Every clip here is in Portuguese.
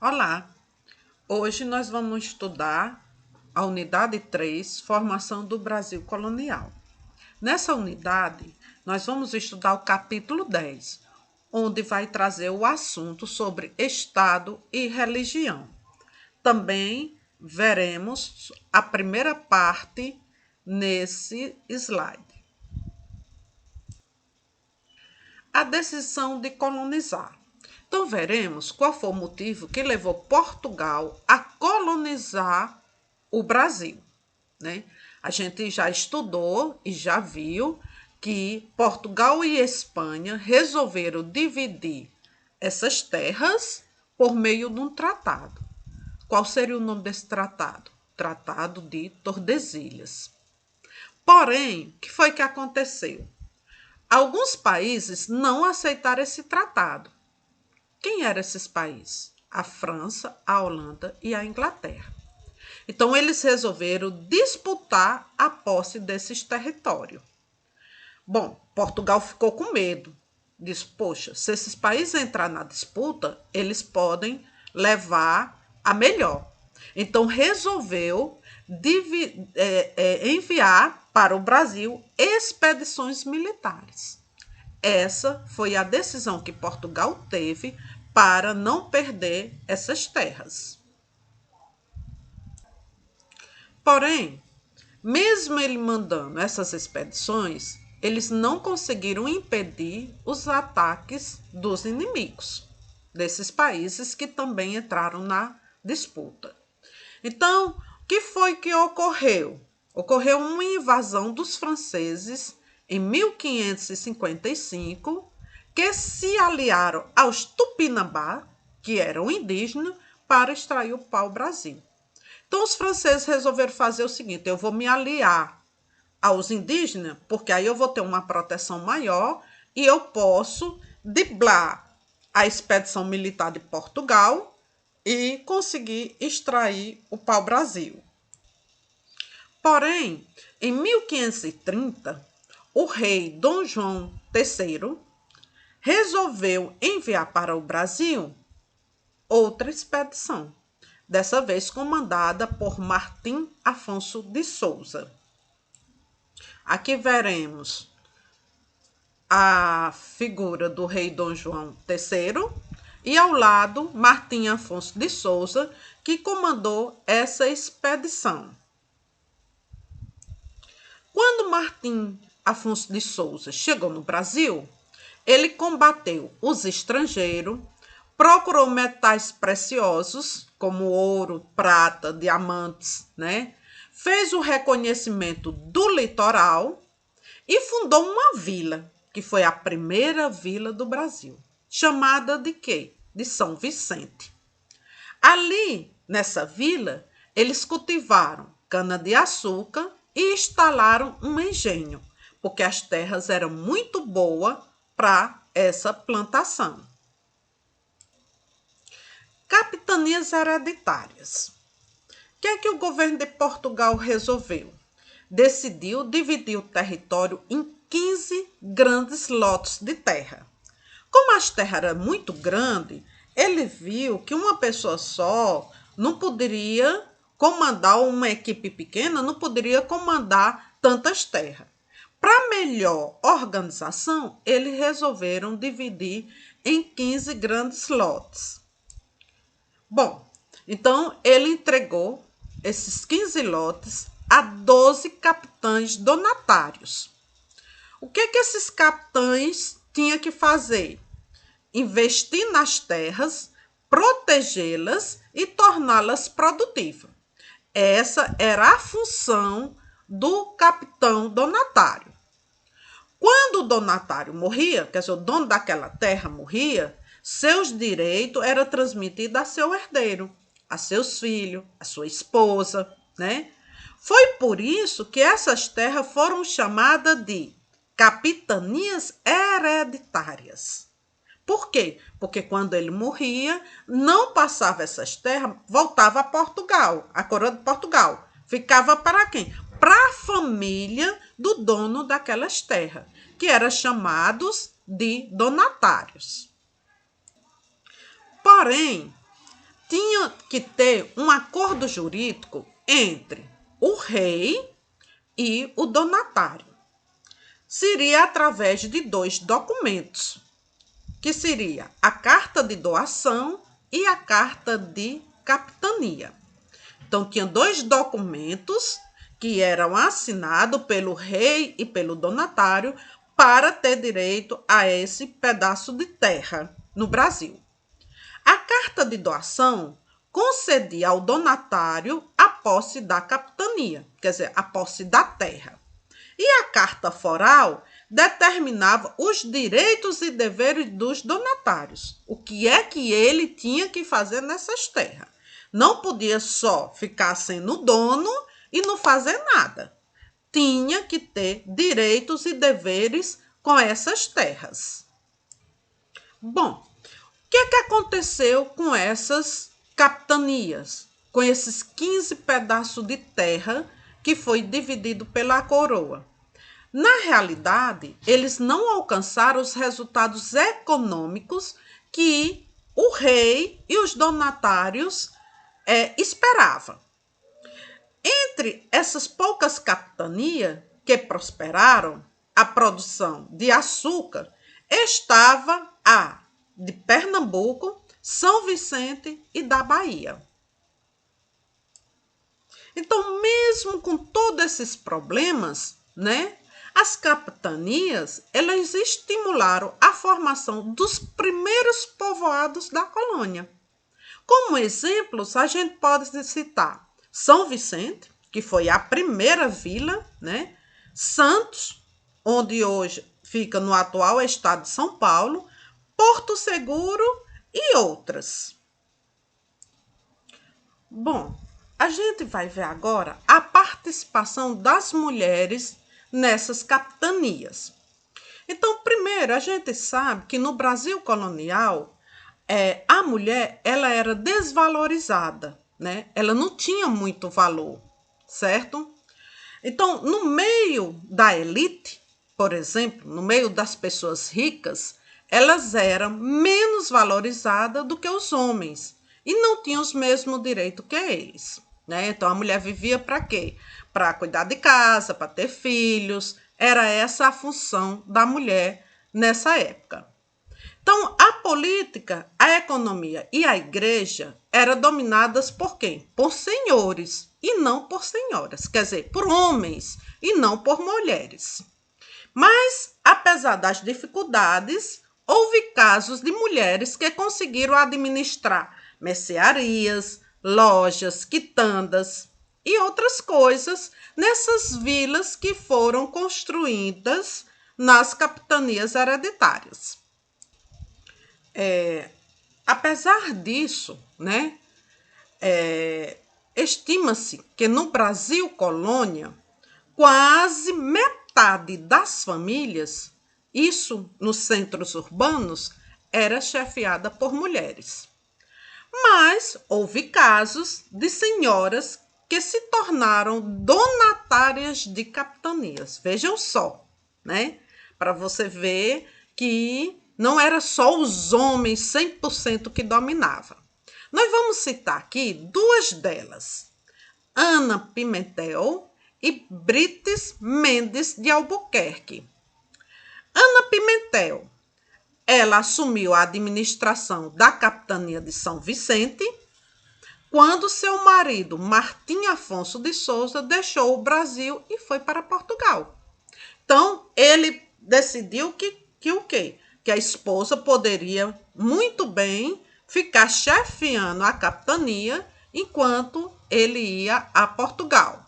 Olá! Hoje nós vamos estudar a unidade 3, Formação do Brasil Colonial. Nessa unidade, nós vamos estudar o capítulo 10, onde vai trazer o assunto sobre Estado e religião. Também veremos a primeira parte nesse slide. A decisão de colonizar. Então, veremos qual foi o motivo que levou Portugal a colonizar o Brasil, né? A gente já estudou e já viu que Portugal e Espanha resolveram dividir essas terras por meio de um tratado. Qual seria o nome desse tratado? Tratado de Tordesilhas. Porém, o que foi que aconteceu? Alguns países não aceitaram esse tratado. Quem eram esses países? A França, a Holanda e a Inglaterra. Então, eles resolveram disputar a posse desses territórios. Bom, Portugal ficou com medo. Disse, poxa, se esses países entrar na disputa, eles podem levar a melhor. Então, resolveu enviar para o Brasil expedições militares. Essa foi a decisão que Portugal teve para não perder essas terras. Porém, mesmo ele mandando essas expedições, eles não conseguiram impedir os ataques dos inimigos, desses países que também entraram na disputa. Então, o que foi que ocorreu? Ocorreu uma invasão dos franceses em 1555, que se aliaram aos Tupinambá, que eram indígenas, para extrair o pau-brasil. Então, os franceses resolveram fazer o seguinte: eu vou me aliar aos indígenas, porque aí eu vou ter uma proteção maior e eu posso driblar a expedição militar de Portugal e conseguir extrair o pau-brasil. Porém, em 1530, o rei Dom João III resolveu enviar para o Brasil outra expedição, dessa vez comandada por Martim Afonso de Souza. Aqui veremos a figura do rei Dom João III e ao lado Martim Afonso de Souza, que comandou essa expedição. Quando Martim Afonso de Souza chegou no Brasil, ele combateu os estrangeiros, procurou metais preciosos, como ouro, prata, diamantes, né? Fez o reconhecimento do litoral e fundou uma vila, que foi a primeira vila do Brasil, chamada de quê? De São Vicente. Ali, nessa vila, eles cultivaram cana-de-açúcar e instalaram um engenho, porque as terras eram muito boas para essa plantação. Capitanias hereditárias. O que é que o governo de Portugal resolveu? Decidiu dividir o território em 15 grandes lotes de terra. Como as terras eram muito grandes, ele viu que uma pessoa só não poderia comandar, uma equipe pequena não poderia comandar tantas terras. Para melhor organização, eles resolveram dividir em 15 grandes lotes. Bom, então ele entregou esses 15 lotes a 12 capitães donatários. O que esses capitães tinham que fazer? Investir nas terras, protegê-las e torná-las produtivas. Essa era a função do capitão donatário. Quando o donatário morria, quer dizer, o dono daquela terra morria, seus direitos eram transmitidos a seu herdeiro, a seus filhos, a sua esposa, né? Foi por isso que essas terras foram chamadas de capitanias hereditárias. Por quê? Porque quando ele morria, não passava essas terras, voltava a Portugal, a coroa de Portugal. Ficava para quem? Para a família do dono daquelas terras, que eram chamados de donatários. Porém, tinha que ter um acordo jurídico entre o rei e o donatário. Seria através de 2 documentos, que seria a carta de doação e a carta de capitania. Então, tinha 2 documentos que eram assinados pelo rei e pelo donatário para ter direito a esse pedaço de terra no Brasil. A carta de doação concedia ao donatário a posse da capitania, quer dizer, a posse da terra. E a carta foral determinava os direitos e deveres dos donatários. O que é que ele tinha que fazer nessas terras? Não podia só ficar sendo dono e não fazer nada. Tinha que ter direitos e deveres com essas terras. Bom, o que é que aconteceu com essas capitanias? Com esses 15 pedaços de terra que foi dividido pela coroa? Na realidade, eles não alcançaram os resultados econômicos que o rei e os donatários esperavam. Entre essas poucas capitanias que prosperaram, a produção de açúcar estava a de Pernambuco, São Vicente e da Bahia. Então, mesmo com todos esses problemas, as capitanias, elas estimularam a formação dos primeiros povoados da colônia. Como exemplos, a gente pode citar São Vicente, que foi a primeira vila, Santos, onde hoje fica no atual estado de São Paulo, Porto Seguro e outras. Bom, a gente vai ver agora a participação das mulheres nessas capitanias. Então, primeiro, a gente sabe que no Brasil colonial, a mulher ela era desvalorizada, Ela não tinha muito valor, certo? Então, no meio da elite, por exemplo, no meio das pessoas ricas, elas eram menos valorizadas do que os homens e não tinham os mesmos direitos que eles. Então, a mulher vivia para quê? Para cuidar de casa, para ter filhos. Era essa a função da mulher nessa época. Então, a política, a economia e a igreja eram dominadas por quem? Por senhores e não por senhoras. Quer dizer, por homens e não por mulheres. Mas, apesar das dificuldades, houve casos de mulheres que conseguiram administrar mercearias, lojas, quitandas e outras coisas nessas vilas que foram construídas nas capitanias hereditárias. Apesar disso, estima-se que no Brasil colônia, quase metade das famílias, isso nos centros urbanos, era chefiada por mulheres. Mas houve casos de senhoras que se tornaram donatárias de capitanias. Vejam só, Para você ver que não era só os homens 100% que dominavam. Nós vamos citar aqui 2 delas, Ana Pimentel e Brites Mendes de Albuquerque. Ana Pimentel, ela assumiu a administração da capitania de São Vicente quando seu marido, Martim Afonso de Souza, deixou o Brasil e foi para Portugal. Então, ele decidiu que o quê? Que a esposa poderia muito bem ficar chefiando a capitania enquanto ele ia a Portugal.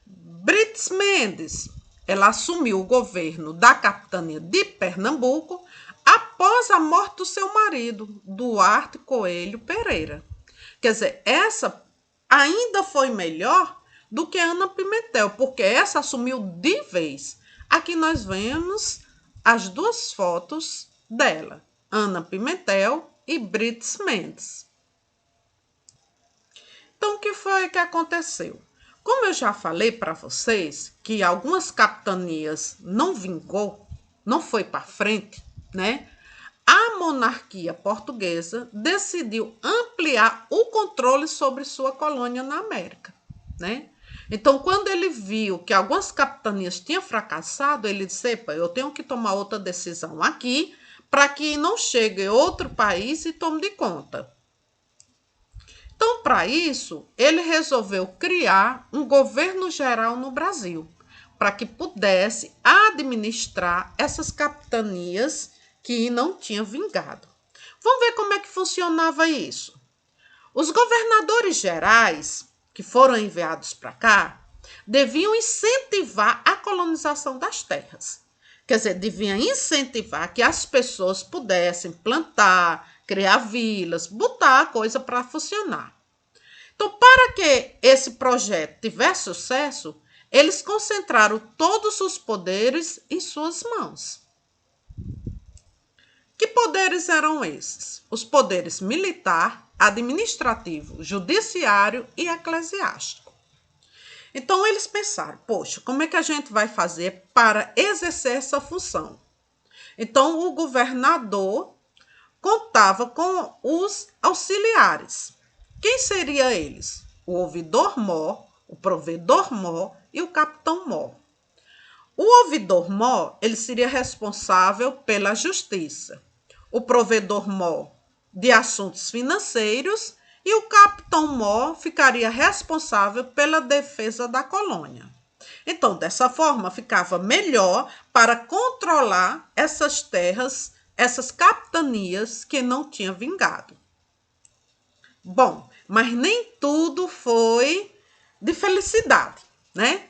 Brites Mendes, ela assumiu o governo da capitania de Pernambuco após a morte do seu marido, Duarte Coelho Pereira. Quer dizer, essa ainda foi melhor do que Ana Pimentel, porque essa assumiu de vez. Aqui nós vemos as 2 fotos dela, Ana Pimentel e Brites Mendes. Então, o que foi que aconteceu? Como eu já falei para vocês que algumas capitanias não vingou, não foi para frente, a monarquia portuguesa decidiu ampliar o controle sobre sua colônia na América, né? Então, quando ele viu que algumas capitanias tinham fracassado, ele disse: epa, eu tenho que tomar outra decisão aqui para que não chegue outro país e tome de conta. Então, para isso, ele resolveu criar um governo geral no Brasil, para que pudesse administrar essas capitanias que não tinham vingado. Vamos ver como é que funcionava isso. Os governadores gerais, que foram enviados para cá, deviam incentivar a colonização das terras. Quer dizer, deviam incentivar que as pessoas pudessem plantar, criar vilas, botar a coisa para funcionar. Então, para que esse projeto tivesse sucesso, eles concentraram todos os poderes em suas mãos. Que poderes eram esses? Os poderes militar, administrativo, judiciário e eclesiástico. Então, eles pensaram: poxa, como é que a gente vai fazer para exercer essa função? Então, o governador contava com os auxiliares. Quem seriam eles? O ouvidor-mor, o provedor-mor e o capitão-mor. O ouvidor-mor, ele seria responsável pela justiça. O provedor-mor, de assuntos financeiros, e o capitão-mor ficaria responsável pela defesa da colônia. Então, dessa forma, ficava melhor para controlar essas terras, essas capitanias que não tinham vingado. Bom, mas nem tudo foi de felicidade, né?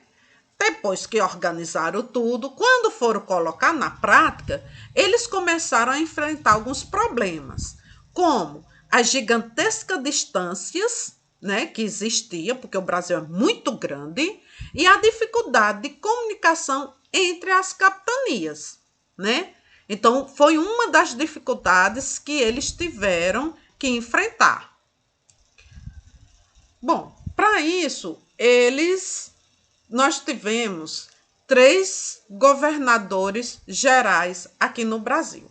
Depois que organizaram tudo, quando foram colocar na prática, eles começaram a enfrentar alguns problemas, como as gigantescas distâncias, né, que existiam, porque o Brasil é muito grande, e a dificuldade de comunicação entre as capitanias, né? Então, foi uma das dificuldades que eles tiveram que enfrentar. Bom, para isso, nós tivemos 3 governadores gerais aqui no Brasil.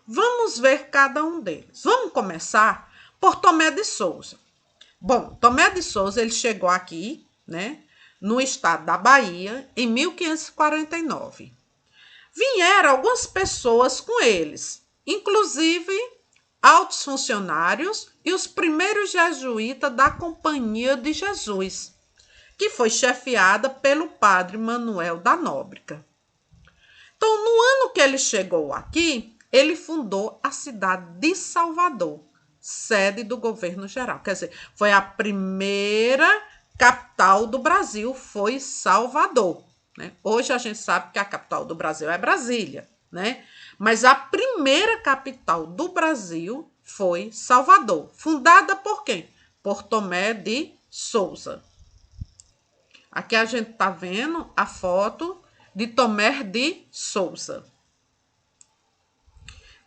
Vamos ver cada um deles. Vamos começar por Tomé de Souza. Bom, Tomé de Souza, ele chegou aqui, né, no estado da Bahia, em 1549. Vieram algumas pessoas com eles, inclusive altos funcionários e os primeiros jesuítas da Companhia de Jesus, que foi chefiada pelo padre Manuel da Nóbrega. Então, no ano que ele chegou aqui, ele fundou a cidade de Salvador, sede do governo geral. Quer dizer, foi a primeira capital do Brasil, foi Salvador, né? Hoje a gente sabe que a capital do Brasil é Brasília, né? Mas a primeira capital do Brasil foi Salvador, fundada por quem? Por Tomé de Souza. Aqui a gente está vendo a foto de Tomé de Souza.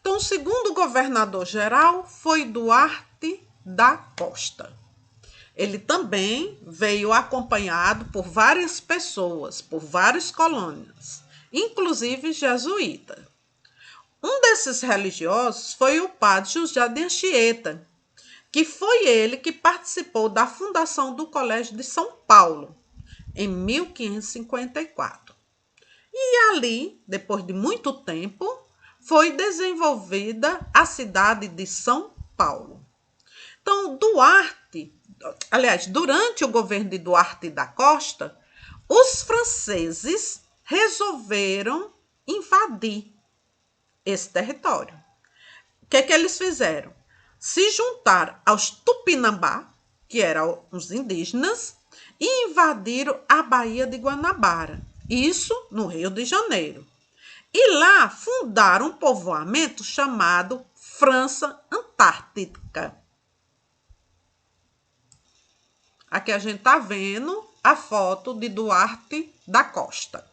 Então, o segundo governador-geral foi Duarte da Costa. Ele também veio acompanhado por várias pessoas, por várias colônias, inclusive jesuíta. Um desses religiosos foi o padre José de Anchieta, que foi ele que participou da fundação do Colégio de São Paulo, em 1554. E ali, depois de muito tempo, foi desenvolvida a cidade de São Paulo. Então, durante o governo de Duarte da Costa, os franceses resolveram invadir esse território. O que eles fizeram? Se juntaram aos Tupinambá, que eram os indígenas, e invadiram a Baía de Guanabara, isso no Rio de Janeiro. E lá fundaram um povoamento chamado França Antártica. Aqui a gente está vendo a foto de Duarte da Costa.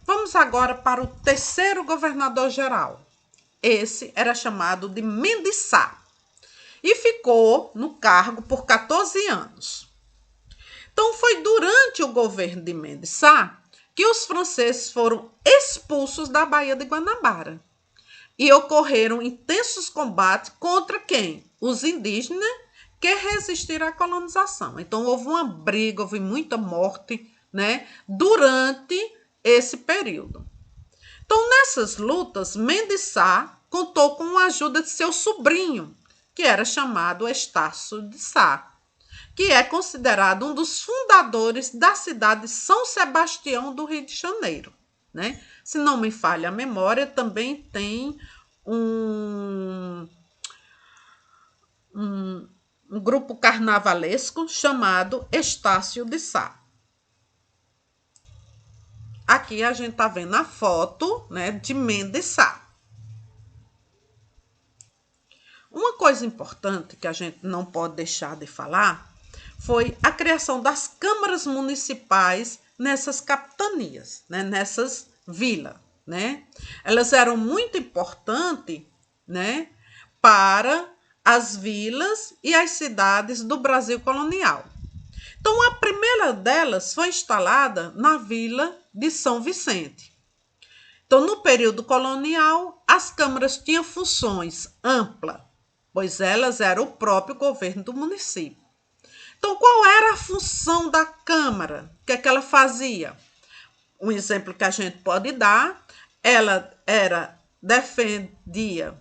Vamos agora para o terceiro governador-geral. Esse era chamado de Mendes Sá e ficou no cargo por 14 anos. Então, foi durante o governo de Mendes Sá que os franceses foram expulsos da Baía de Guanabara. E ocorreram intensos combates contra quem? Os indígenas que resistiram à colonização. Então, houve uma briga, houve muita morte, né, durante esse período. Então, nessas lutas, Mendes Sá contou com a ajuda de seu sobrinho, que era chamado Estácio de Sá, que é considerado um dos fundadores da cidade de São Sebastião do Rio de Janeiro, né? Se não me falha a memória, também tem um grupo carnavalesco chamado Estácio de Sá. Aqui a gente tá vendo a foto, né, de Mendes Sá. Uma coisa importante que a gente não pode deixar de falar foi a criação das câmaras municipais nessas capitanias, né, nessas vilas, né? Elas eram muito importantes, né, para as vilas e as cidades do Brasil colonial. Então, a primeira delas foi instalada na vila de São Vicente. Então, no período colonial, as câmaras tinham funções amplas, pois elas eram o próprio governo do município. Então, qual era a função da Câmara? O que é que ela fazia? Um exemplo que a gente pode dar, ela defendia,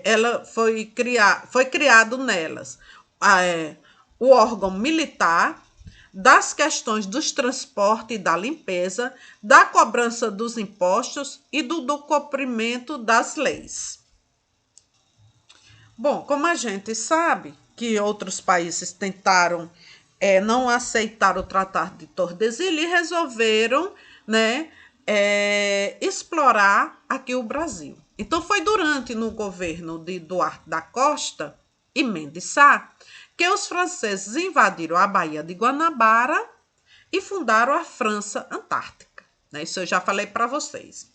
ela foi criado nelas o órgão militar, das questões dos transportes e da limpeza, da cobrança dos impostos e do cumprimento das leis. Bom, como a gente sabe que outros países tentaram não aceitar o Tratado de Tordesilhas e resolveram, né, explorar aqui o Brasil. Então, foi durante no governo de Duarte da Costa e Mendes Sá que os franceses invadiram a Baía de Guanabara e fundaram a França Antártica, né? Isso eu já falei para vocês.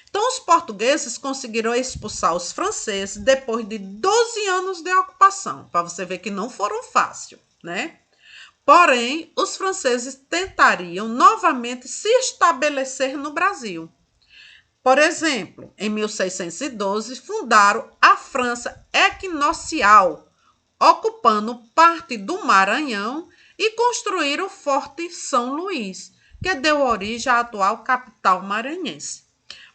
Então, os portugueses conseguiram expulsar os franceses depois de 12 anos de ocupação, para você ver que não foram fácil, né? Porém, os franceses tentariam novamente se estabelecer no Brasil. Por exemplo, em 1612, fundaram a França Equinocial, ocupando parte do Maranhão e construíram o Forte São Luís, que deu origem à atual capital maranhense.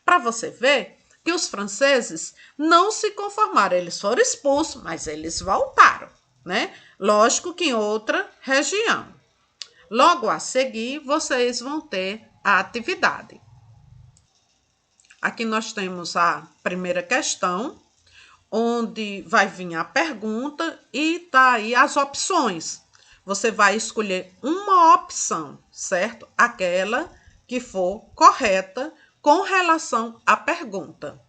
Para você ver que os franceses não se conformaram, eles foram expulsos, mas eles voltaram, né? Lógico que em outra região. Logo a seguir, vocês vão ter a atividade. Aqui nós temos a primeira questão, onde vai vir a pergunta e tá aí as opções. Você vai escolher uma opção, certo? Aquela que for correta com relação à pergunta.